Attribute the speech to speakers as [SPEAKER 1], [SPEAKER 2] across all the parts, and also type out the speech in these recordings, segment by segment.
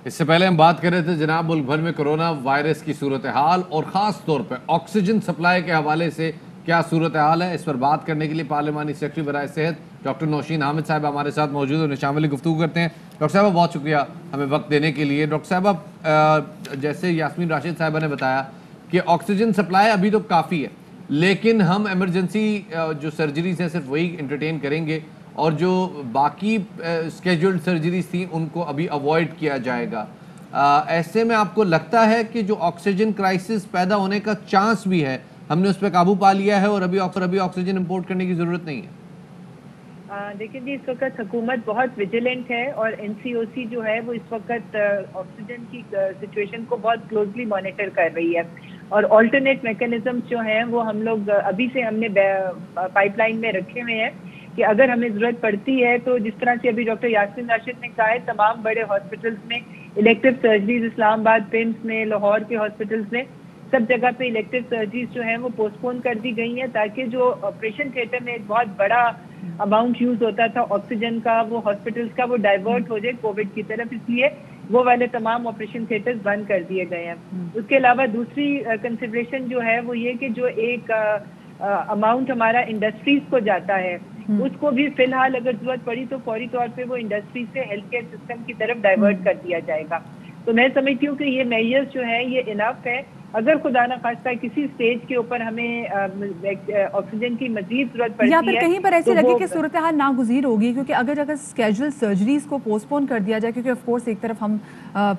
[SPEAKER 1] اس سے پہلے ہم بات کر رہے تھے جناب ملک بھر میں کرونا وائرس کی صورتحال اور خاص طور پہ آکسیجن سپلائی کے حوالے سے کیا صورتحال ہے. اس پر بات کرنے کے لیے پارلیمانی سیکرٹری برائے صحت ڈاکٹر نوشین حامد صاحب ہمارے ساتھ موجود ہیں. شامل گفتگو کرتے ہیں. ڈاکٹر صاحبہ بہت شکریہ ہمیں وقت دینے کے لیے. ڈاکٹر صاحبہ جیسے یاسمین راشد صاحبہ نے بتایا کہ آکسیجن سپلائی ابھی تو کافی ہے، لیکن ہم ایمرجنسی جو سرجریز ہیں صرف وہی انٹرٹین کریں گے اور جو باقی اسکیجولڈ سرجریز تھیں ان کو ابھی اوائڈ کیا جائے گا. ایسے میں آپ کو لگتا ہے کہ جو آکسیجن کرائسس پیدا ہونے کا چانس بھی ہے ہم نے اس پہ قابو پا لیا ہے اور ابھی آکسیجن امپورٹ کرنے کی ضرورت نہیں ہے؟
[SPEAKER 2] دیکھیں جی، اس وقت حکومت بہت ویجیلنٹ ہے اور این سی او سی جو ہے وہ اس وقت آکسیجن کی سچویشن کو بہت کلوزلی مانیٹر کر رہی ہے اور آلٹرنیٹ میکانزمز جو ہیں وہ ہم لوگ ابھی سے ہم نے پائپ لائن میں رکھے ہوئے ہیں کہ اگر ہمیں ضرورت پڑتی ہے تو جس طرح سے ابھی ڈاکٹر یاسمین راشد نے کہا ہے تمام بڑے ہاسپٹلس میں الیکٹیو سرجریز، اسلام آباد پیمس میں، لاہور کے ہاسپٹلس میں سب جگہ پہ الیکٹیو سرجریز جو ہیں وہ پوسٹ پون کر دی گئی ہیں تاکہ جو آپریشن تھیٹر میں ایک بہت بڑا اماؤنٹ یوز ہوتا تھا آکسیجن کا وہ ہاسپٹلس کا وہ ڈائیورٹ ہو جائے کووڈ کی طرف، اس لیے وہ والے تمام آپریشن تھیٹرز بند کر دیے گئے ہیں. اس کے علاوہ دوسری کنسیڈریشن جو ہے وہ یہ کہ جو ایک اماؤنٹ ہمارا انڈسٹریز کو جاتا ہے اس کو بھی فی الحال اگر ضرورت پڑی تو فوری طور پہ وہ انڈسٹری سے ہیلتھ کیئر سسٹم کی طرف ڈائیورٹ کر دیا جائے گا. تو میں سمجھتی ہوں کہ یہ میجرز جو ہیں یہ انف ہے. اگر خدا نہ خواستہ کسی سٹیج کے اوپر ہمیں آکسیجن کی مزید ضرورت پڑتی ہے
[SPEAKER 3] یا پھر کہیں پر ایسے لگے کہ صورتحال ناگزیر ہوگی، کیونکہ اگر اسکیجول سرجریز کو پوسٹ پون کر دیا جائے، کیونکہ آف کورس ایک طرف ہم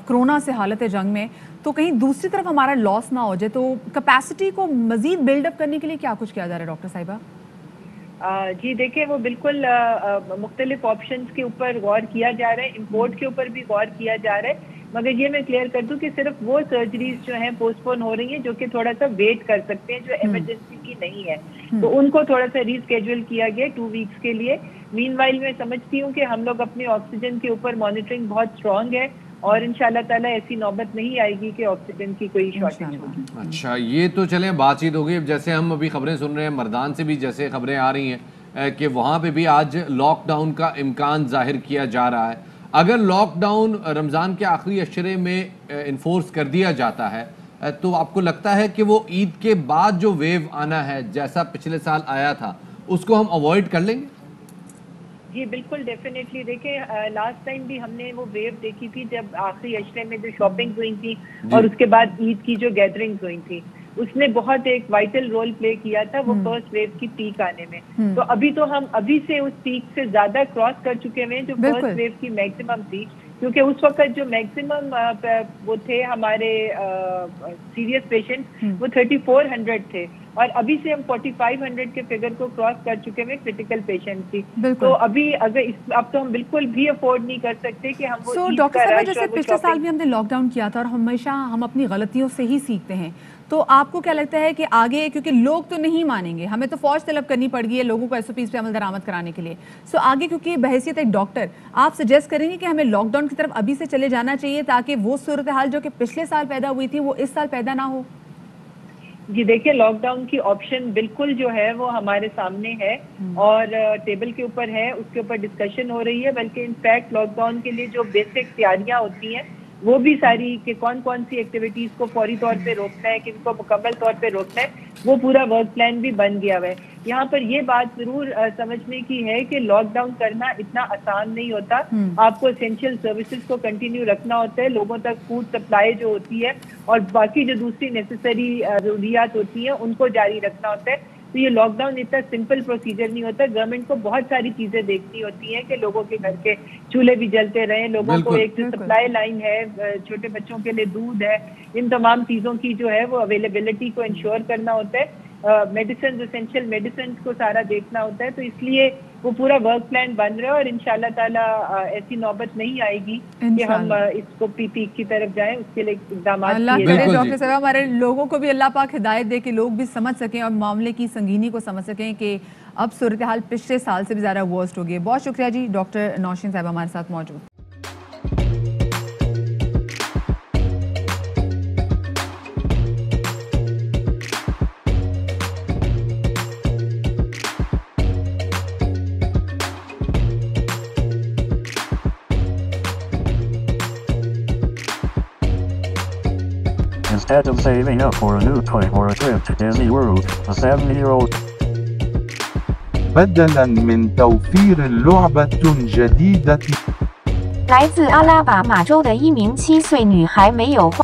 [SPEAKER 3] کرونا سے حالت جنگ میں تو کہیں دوسری طرف ہمارا لاس نہ ہو جائے، تو کیپیسٹی کو مزید بلڈ اپ کرنے کے لیے کیا کچھ کیا جا رہا ہے ڈاکٹر صاحبہ؟
[SPEAKER 2] جی دیکھیں، وہ بالکل مختلف آپشنز کے اوپر غور کیا جا رہا ہے، امپورٹ کے اوپر بھی غور کیا جا رہا ہے، مگر یہ میں کلیئر کر دوں کہ صرف وہ سرجریز جو ہیں پوسٹ پون ہو رہی ہیں جو کہ تھوڑا سا ویٹ کر سکتے ہیں، جو ایمرجنسی کی نہیں ہے، تو ان کو تھوڑا سا ری اسکیجول کیا گیا 2 ویکس کے لیے. مین وائل میں سمجھتی ہوں کہ ہم لوگ اپنی آکسیجن کے اوپر مانیٹرنگ بہت اسٹرانگ ہے اور انشاءاللہ تعالیٰ ایسی نوبت نہیں آئے گی کہ آکسیجن کی کوئی شارٹیج ہوگی.
[SPEAKER 1] اچھا، یہ تو چلیں بات چیت ہو گئی. اب جیسے ہم ابھی خبریں سن رہے ہیں مردان سے بھی جیسے خبریں آ رہی ہیں کہ وہاں پہ بھی آج لاک ڈاؤن کا امکان ظاہر کیا جا رہا ہے. اگر لاک ڈاؤن رمضان کے آخری عشرے میں انفورس کر دیا جاتا ہے تو آپ کو لگتا ہے کہ وہ عید کے بعد جو ویو آنا ہے جیسا پچھلے سال آیا تھا اس کو ہم اوائڈ کر لیں گے؟
[SPEAKER 2] جی بالکل، ڈیفینیٹلی. دیکھیں لاسٹ ٹائم بھی ہم نے وہ ویو دیکھی تھی جب آخری عشرے میں جو شاپنگ ہوئی تھی اور اس کے بعد عید کی جو گیدرنگز ہوئی تھی، اس نے بہت ایک وائٹل رول پلے کیا تھا وہ فرسٹ ویو کی پیک آنے میں. تو ابھی تو ہم ابھی سے اس پیک سے زیادہ کراس کر چکے ہوئے ہیں جو فرسٹ ویو کی میکسیمم تھی، کیونکہ اس وقت جو میکسیمم وہ تھے ہمارے سیریس پیشنٹ وہ 3400 تھے اور ابھی سے ہم 4500 کے فگر کو کراس کر چکے ہوئے کرٹیکل پیشنٹ کی. تو ابھی اگر اب تو ہم بالکل بھی افورڈ نہیں کر سکتے کہ ہم وہ
[SPEAKER 3] ڈاکٹر صاحب جیسے پچھلے سال بھی ہم نے لاک ڈاؤن کیا تھا اور ہمیشہ ہم اپنی غلطیوں سے ہی سیکھتے ہیں، تو آپ کو کیا لگتا ہے کہ آگے کیونکہ لوگ تو نہیں مانیں گے، ہمیں تو فوج طلب کرنی پڑ گئی ہے لوگوں کو ایس او پیز پہ عمل درآمد کرانے کے لیے، سو آگے کیونکہ بحیثیت ایک ڈاکٹر آپ سجیسٹ کریں گے کہ ہمیں لاک ڈاؤن کی طرف ابھی سے چلے جانا چاہیے تاکہ وہ صورتحال جو کہ پچھلے سال پیدا ہوئی تھی وہ اس سال پیدا نہ ہو؟
[SPEAKER 2] جی دیکھیں، لاک ڈاؤن کی آپشن بالکل جو ہے وہ ہمارے سامنے ہے اور ٹیبل کے اوپر ہے، اس کے اوپر ڈسکشن ہو رہی ہے، بلکہ انفیکٹ لاک ڈاؤن کے لیے جو بیسک تیاریاں ہوتی ہیں وہ بھی ساری کہ کون کون سی ایکٹیویٹیز کو فوری طور پہ روکنا ہے، کن کو مکمل طور پہ روکنا ہے، وہ پورا ورک پلان بھی بن گیا ہوا ہے. یہاں پر یہ بات ضرور سمجھنے کی ہے کہ لاک ڈاؤن کرنا اتنا آسان نہیں ہوتا. آپ کو اسینشیل سروسز کو کنٹینیو رکھنا ہوتا ہے، لوگوں تک فوڈ سپلائی جو ہوتی ہے اور باقی جو دوسری نیسیسری ضروریات ہوتی ہیں ان کو جاری رکھنا ہوتا ہے. تو یہ لاک ڈاؤن اتنا سمپل پروسیجر نہیں ہوتا. گورنمنٹ کو بہت ساری چیزیں دیکھنی ہوتی ہیں کہ لوگوں کے گھر کے چولہے بھی جلتے رہیں، لوگوں کو ایک جو سپلائی لائن ہے، چھوٹے بچوں کے لیے دودھ ہے، ان تمام چیزوں کی جو ہے وہ اویلیبلٹی کو انشور کرنا ہوتا ہے. میڈیسنز، اسینشیل میڈیسنز کو سارا دیکھنا ہوتا ہے. تو اس لیے وہ پورا ورک پلان بن رہا ہے اور انشاءاللہ تعالیٰ ایسی نوبت نہیں آئے گی کہ ہم اس کو پیک کی طرف جائیں. اس کے لیے اقدامات کیے جائیں.
[SPEAKER 3] ڈاکٹر صاحب ہمارے لوگوں کو بھی اللہ پاک ہدایت دے کہ لوگ بھی سمجھ سکیں اور معاملے کی سنگینی کو سمجھ سکیں کہ اب صورتحال پچھلے سال سے بھی زیادہ ورسٹ ہو گئی ہے. بہت شکریہ جی ڈاکٹر نوشین صاحب ہمارے ساتھ موجود.
[SPEAKER 4] Instead of saving up for a new toy or a trip to Disney World, a 70-year-old
[SPEAKER 5] بدلاً من توفير لعبة جديدة
[SPEAKER 6] 来自阿拉巴马州的一名7岁女孩没有花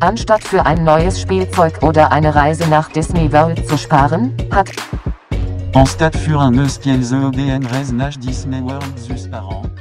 [SPEAKER 7] Anstatt für ein neues Spielzeug oder eine Reise nach Disney World zu sparen, hat
[SPEAKER 8] Anstatt für un neus Spielzeug oder eine Reise nach Disney World zu sparen.